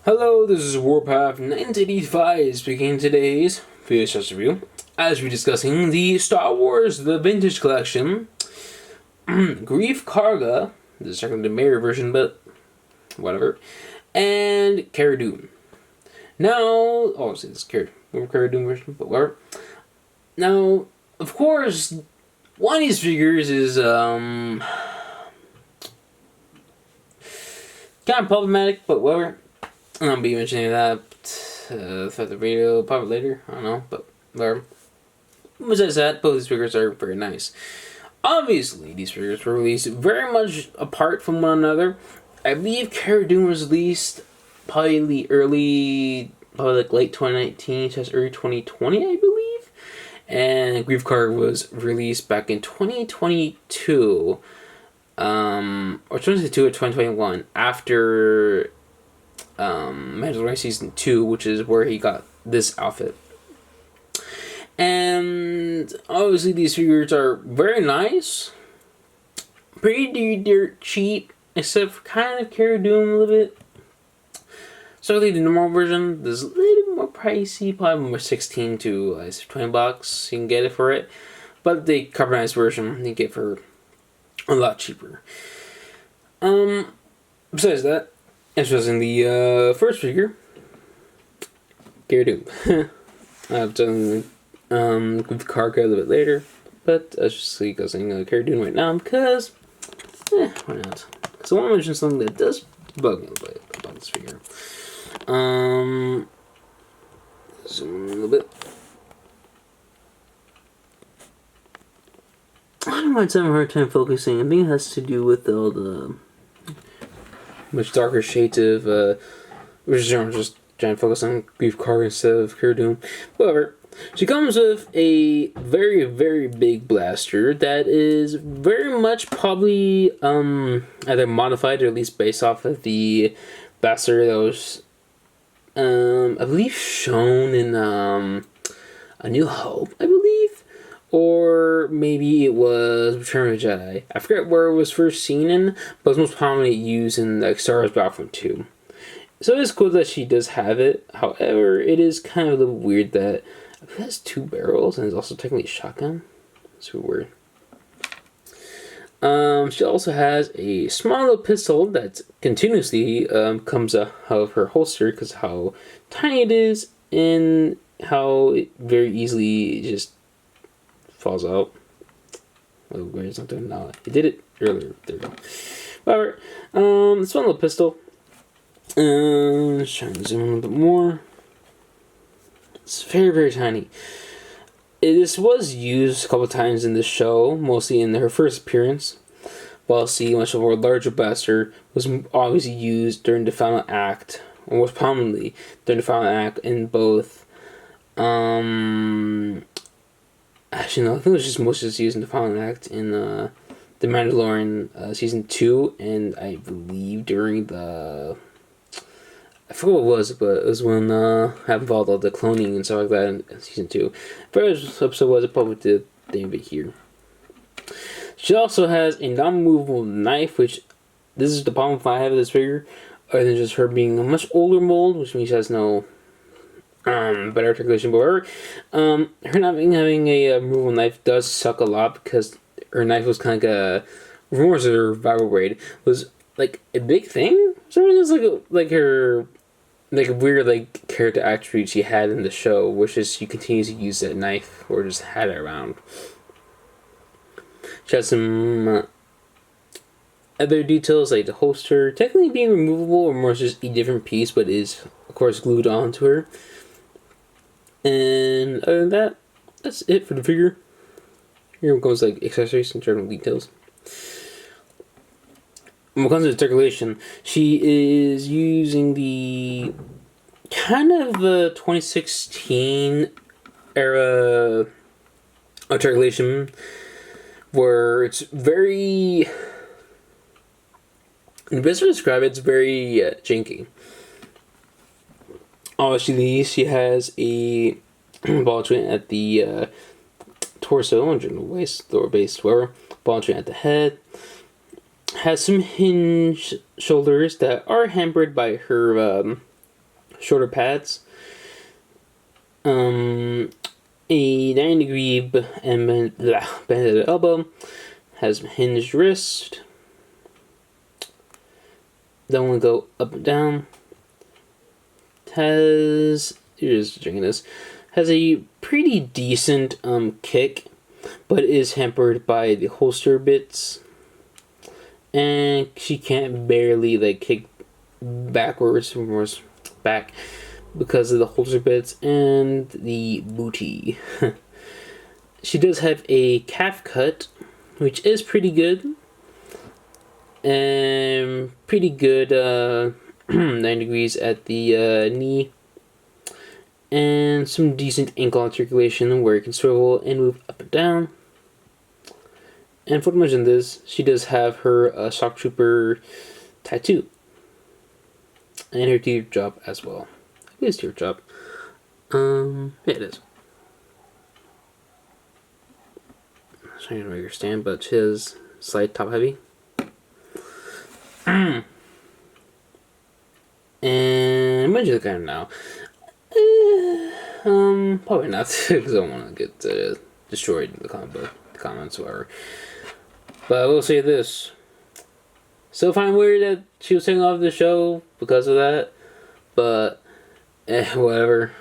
Hello, this is Warpath 985 speaking today's VHS review. As we're discussing the Star Wars The Vintage Collection, Greef Karga, the second to Mayor version, but whatever, and Cara Dune. Now, obviously this is Cara Dune version, but whatever. Now, of course, one of these figures is kind of problematic, but whatever. I'll be mentioning that throughout the video, probably later. I don't know, but whatever. Besides that, both these figures are very nice. Obviously, these figures were released very much apart from one another. I believe Cara Dune was released probably like late 2019, just early 2020, I believe. And Greef Karga was released back in 2022, or 2022 or 2021, after Mandalorian Season 2, which is where he got this outfit. And obviously these figures are very nice. Pretty dirt cheap, except for kind of Cara Dune a little bit. So the normal version is a little bit more pricey, probably more 16 to 20 bucks. You can get it for it. But the carbonized version you get for a lot cheaper. Besides that, as was in the first figure, Cara Dune. I've done with Karga a little bit later, but I just discussing Cara Dune right now because, why not? So I want to mention something that does bug me a little bit about this figure. Zoom in a little bit. I don't know why it's having a hard time focusing. I think it has to do with all the much darker shades of, which is I'm just trying to focus on Greef Karga instead of Cara Dune. However, she comes with a very, very big blaster that is very much probably either modified or at least based off of the blaster that was, I believe, shown in A New Hope, I believe. Or maybe it was Return of the Jedi. I forget where it was first seen in, but it was most prominently used in like Star Wars Battlefront 2. So it's cool that she does have it. However, it is kind of a little weird that it has two barrels and it's also technically a shotgun. It's weird. She also has a small little pistol that continuously comes out of her holster because how tiny it is and how it very easily just falls out. Oh, where is something now? It did it earlier. There we go. However, it's one little pistol. Just trying to zoom in a little bit more. It's very, very tiny. This was used a couple times in the show, mostly in her first appearance. While see much of a larger blaster was obviously used during the final act, or most prominently during the final act in both. Actually, no, I think it was just mostly used in the final act in the Mandalorian Season 2, and I believe during the... I forget what it was, but it was when I involved all the cloning and stuff like that in Season 2. First episode was, I probably did the name of it here. She also has a non-movable knife, which this is the problem if I have this figure, other than just her being a much older mold, which means she has no better articulation, but whatever. Her not having a removable knife does suck a lot because her knife was kind of like rumors of her viral raid was like a big thing. So it was like her like a weird like character attribute she had in the show, which is she continues to use that knife or just had it around. She has some other details like the holster technically being removable or more just a different piece, but is of course glued onto her. And other than that, that's it for the figure. Here comes like accessories and general details. When it comes to the articulation, she is using the kind of 2016 era articulation where it's very... The best way to describe it, it's very janky. Obviously, she has a ball joint at the torso and general waist, lower base, wherever. Ball joint at the head. Has some hinge shoulders that are hampered by her shorter pads. A 90-degree bended elbow. Has hinged wrist. Don't want to go up and down. You're just drinking this. Has a pretty decent kick, but is hampered by the holster bits. And she can't barely like kick backwards back because of the holster bits and the booty. She does have a calf cut, which is pretty good. And pretty good 9 degrees at the knee. And some decent ankle articulation where you can swivel and move up and down. And for to mention this, she does have her shock trooper tattoo. And her teardrop as well. It is teardrop. Yeah, it is. I'm trying to make her stand, but she is slight top heavy. And what do you look at her now? Probably not, because I don't want to get destroyed in the comments, or whatever. But I will say this. Still find weird that she was taking off the show because of that. But, whatever.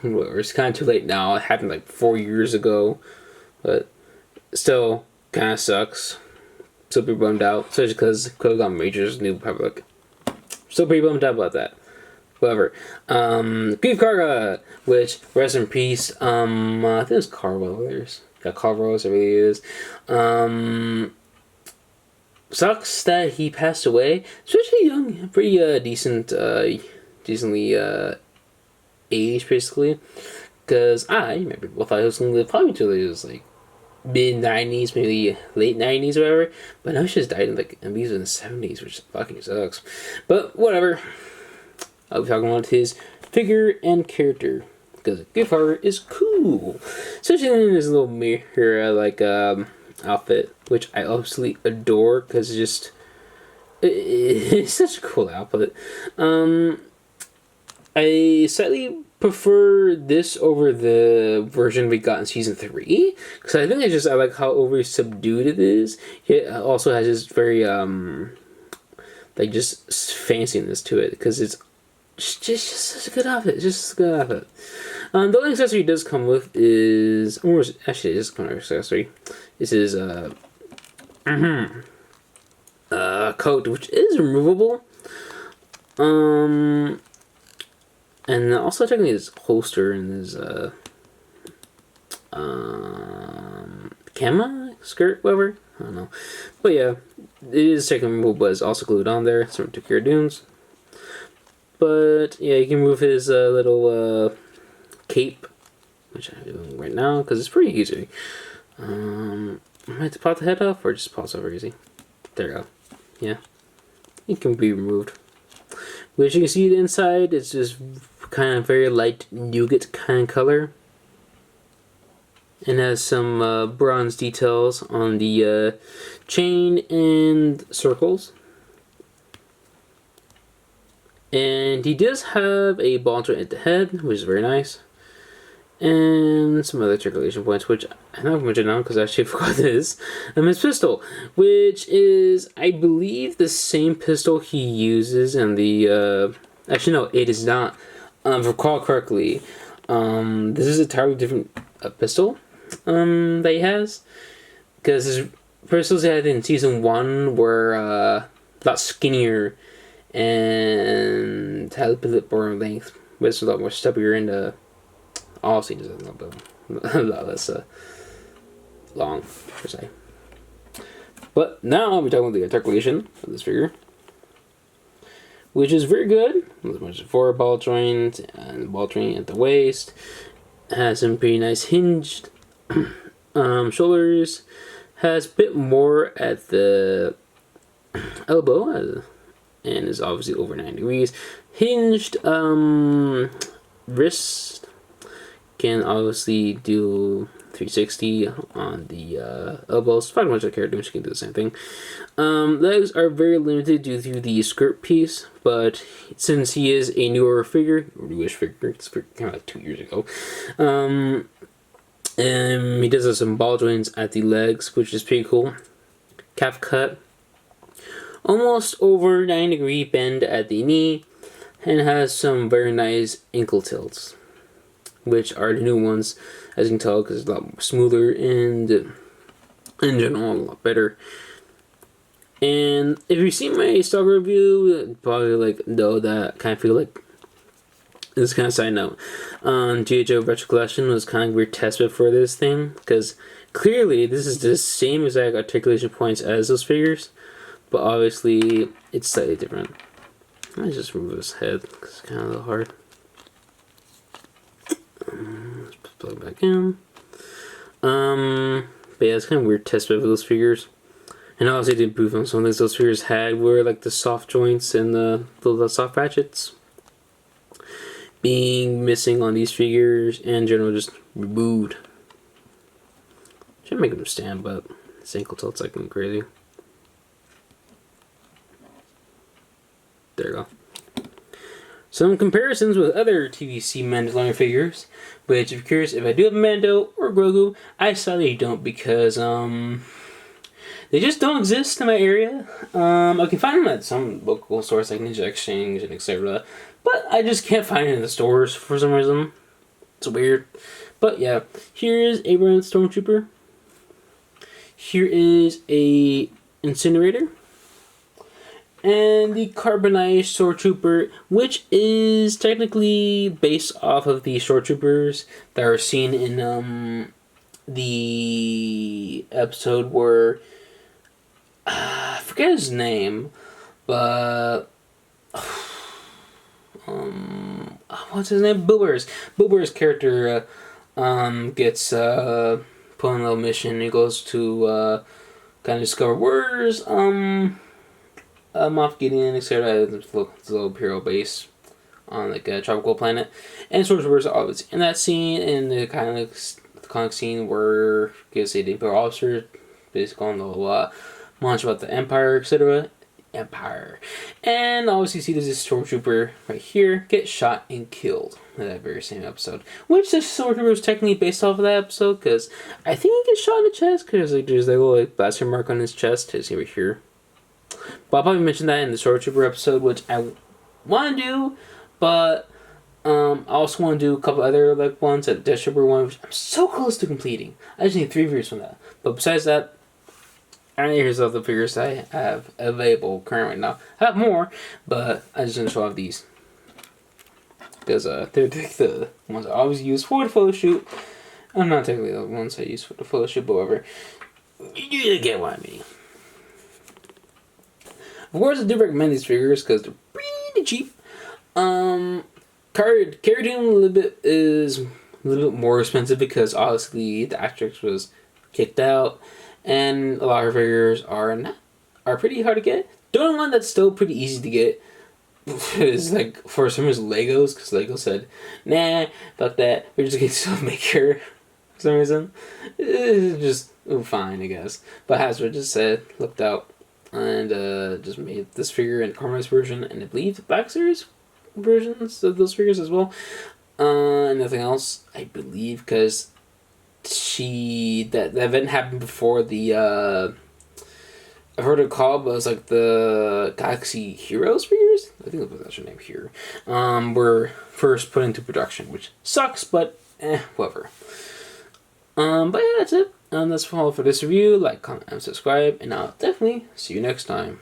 Whatever. It's kind of too late now. It happened like 4 years ago. But, still, kind of sucks. Still pretty bummed out. Especially because Kogan Major's new public. Still pretty bummed out about that. Whatever. Greef Karga, which, rest in peace. I think it's Carlos. Got Carlos, it really is. Sucks that he passed away. Especially young, pretty decently aged, basically. Because I remember people thought he was going to live probably until he was like mid-90s, maybe late 90s or whatever. But now he just died in like in the 70s, which fucking sucks. But whatever. I'll be talking about his figure and character. Because Greef Karga is cool. Especially in his little mirror outfit, which I absolutely adore because it's such a cool outfit. I slightly prefer this over the version we got in season 3 because I think I like how over subdued it is. It also has this very just fanciness to it because it's just such a good outfit. Just a good outfit. The only accessory it does come with is, or actually it does come with an accessory. This is coat, which is removable. And also technically his holster and his camo skirt, whatever. I don't know, but yeah, it is technically removable, but it's also glued on there. So took care of Dunes. But yeah, you can move his little cape, which I'm doing right now because it's pretty easy. I might have to pop the head off or just pause over easy. There you go. Yeah, it can be removed. Which you can see the inside, it's just kind of very light nougat kind of color. And has some bronze details on the chain and circles. And he does have a ball joint at the head, which is very nice. And some other articulation points, which I'm not mentioning now because I actually forgot this. And his pistol, which is, I believe, the same pistol he uses in the... actually, no, it is not. If I recall correctly, this is a entirely different pistol that he has. Because his pistols he had in Season 1 were a lot skinnier and had a bit more length, but it's a lot more stubbier and all scenes a lot less long, per se. But now we're talking about the articulation of this figure, which is very good. As much as 4 ball joint and ball joint at the waist. Has some pretty nice hinged shoulders. Has a bit more at the elbow, and is obviously over 9 degrees. Hinged wrist. Can obviously do 360 on the elbows. Pretty much like Cara, she can do the same thing. Legs are very limited due to the skirt piece, but since he is a newish figure, it's came out like 2 years ago, he does have some ball joints at the legs, which is pretty cool. Calf cut, almost over 90-degree bend at the knee, and has some very nice ankle tilts, which are the new ones, as you can tell, because it's a lot more smoother and in general a lot better. And if you've seen my stock review, probably know that I kind of feel like this kind of side note. G.I. Joe Retro Collection was kind of weird test bed for this thing, because clearly this is the same exact articulation points as those figures, but obviously it's slightly different. Let me just remove his head because it's kind of a little hard. Let's plug it back in. But yeah, it's kind of weird test bed for those figures. And obviously they improve on some things those figures had were like the soft joints and the soft ratchets being missing on these figures, and in general just removed. Should make them stand, but his ankle tilt's like crazy. There you go. Some comparisons with other TVC Mandalorian figures, which if you're curious if I do have Mando or Grogu, I sadly don't, because they just don't exist in my area. I can find them at some local stores like Ninja Exchange and etc. But I just can't find it in the stores for some reason. It's weird. But yeah, here is a Brand Stormtrooper. Here is a Incinerator. And the Carbonized Stormtrooper, which is technically based off of the Stormtroopers that are seen in the episode where I forget his name, but what's his name? Bill Burr's character gets put on a little mission. He goes to kind of discover where's Moff Gideon, etc. It's a little Imperial base on like a tropical planet, and Stormtroopers are obviously in that scene, and the kind of scene where you say the Imperial officer basically on the launch about the Empire, etc. Empire, and obviously you see there's this Stormtrooper right here get shot and killed in that very same episode, which this Stormtrooper is technically based off of that episode, because I think he gets shot in the chest because there's a little blaster mark on his chest, as you see right here. But I'll probably mention that in the Stormtrooper episode, which I want to do, but I also want to do a couple other ones, at Death Trooper one, which I'm so close to completing. I just need 3 figures from that. But besides that, here's all the figures I have available currently now. I have more, but I just didn't show off these, because they're the ones I always use for the photo shoot. I'm not technically the ones I use for the photo shoot, but whatever. You get what I mean. Of course, I do recommend these figures because they're pretty cheap. Cara Dune is a little bit more expensive because obviously the actress was kicked out, and a lot of her figures are pretty hard to get. The only one that's still pretty easy to get is for some reason Legos, because Lego said, "Nah, fuck that. We're just gonna still make her." For some reason, it's just fine, I guess. But Hasbro just said, looked out, and just made this figure in Carmine's version, and I believe the Black Series versions of those figures as well. Nothing else, I believe, because that event happened before the I've heard it called, but it was like the Galaxy Heroes figures. I think that was their name here. Were first put into production, which sucks, but whatever. But yeah, that's it. That's all for this review. Like, comment, and subscribe, and I'll definitely see you next time.